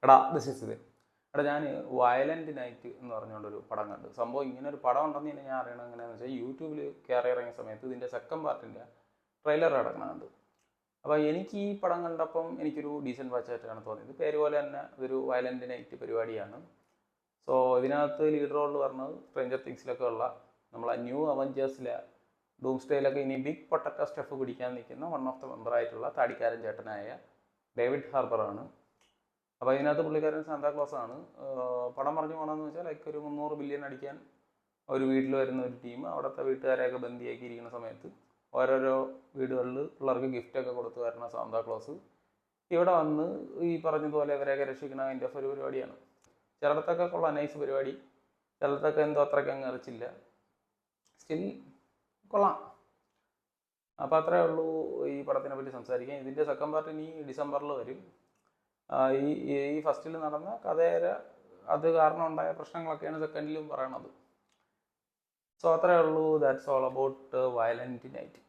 എടാ this is ഇത്. എടാ ഞാൻ വയലൻ്റ് നൈറ്റ് എന്ന് പറഞ്ഞുകൊണ്ടൊരു പടം കണ്ടു. സംഭവം ഇങ്ങനെ ഒരു പടം ഉണ്ടെന്ന് തന്നെ ഞാൻ അറിയണം എങ്ങനെയാണെന്ന് വെച്ചാൽ യൂട്യൂബിൽ കയറി ഇറങ്ങിയ സമയത്ത് ഇതിൻ്റെ സെക്കൻഡ് പാർട്ടിൻ്റെ ട്രെയിലർ കിടക്കണുണ്ട്. അപ്പോൾ എനിക്ക് ഈ പടം കണ്ടപ്പം എനിക്കൊരു ഡീസൻറ്റ് വാച്ചായിട്ടാണ് തോന്നിയത്. പേര് പോലെ തന്നെ ഇതൊരു വയലൻ്റ് നൈറ്റ് പരിപാടിയാണ്. സോ ഇതിനകത്ത് ലീഡ് റോളിൽ പറഞ്ഞത് സ്ട്രേഞ്ചർ തിങ്സിലൊക്കെ ഉള്ള നമ്മളെ ന്യൂ അവഞ്ചേഴ്സിലെ ഡൂംസ്ഡേയിലൊക്കെ ഇനി ബിഗ് പൊട്ടറ്റോ സ്റ്റെഫ് പിടിക്കാൻ നിൽക്കുന്ന വൺ ഓഫ് ദ മെമ്പറായിട്ടുള്ള താടിക്കാരൻ ചേട്ടനായ ഡേവിഡ് ഹാർബറാണ്. അപ്പോൾ ഇതിനകത്ത് പുള്ളിക്കാരൻ സാന്താക്ലോസ് ആണ്. പടം പറഞ്ഞു പോകണമെന്ന് വെച്ചാൽ ലൈക്ക് ഒരു 300 ബില്യൺ അടിക്കാൻ ഒരു വീട്ടിൽ വരുന്ന ഒരു ടീം അവിടുത്തെ വീട്ടുകാരെയൊക്കെ ബന്ദിയാക്കി ഇരിക്കുന്ന സമയത്ത് ഓരോരോ വീടുകളിൽ പിള്ളേർക്ക് ഗിഫ്റ്റൊക്കെ കൊടുത്ത് വരുന്ന സാന്താക്ലോസ് ഇവിടെ വന്ന് ഈ പറഞ്ഞതുപോലെ ഇവരെയൊക്കെ രക്ഷിക്കണം. അതിൻ്റെ ഒരു പരിപാടിയാണ്. ചിലടത്തൊക്കെ കൊള്ളാം, നൈസ് പരിപാടി. ചിലടത്തൊക്കെ എന്തോ അത്രയ്ക്ക് അങ്ങ് അറിച്ചില്ല, സ്റ്റിൽ കൊള്ളാം. അപ്പോൾ അത്രയേ ഉള്ളൂ ഈ പടത്തിനെ പറ്റി സംസാരിക്കാൻ. ഇതിൻ്റെ സെക്കൻഡ് പാർട്ട് ഇനി ഡിസംബറിൽ വരും. ഈ ഫസ്റ്റിൽ നടന്ന കഥേര അത് കാരണം ഉണ്ടായ പ്രശ്നങ്ങളൊക്കെയാണ് സെക്കൻഡിലും പറയണത്. സോ അത്രയേ ഉള്ളൂ. That's all about violent night.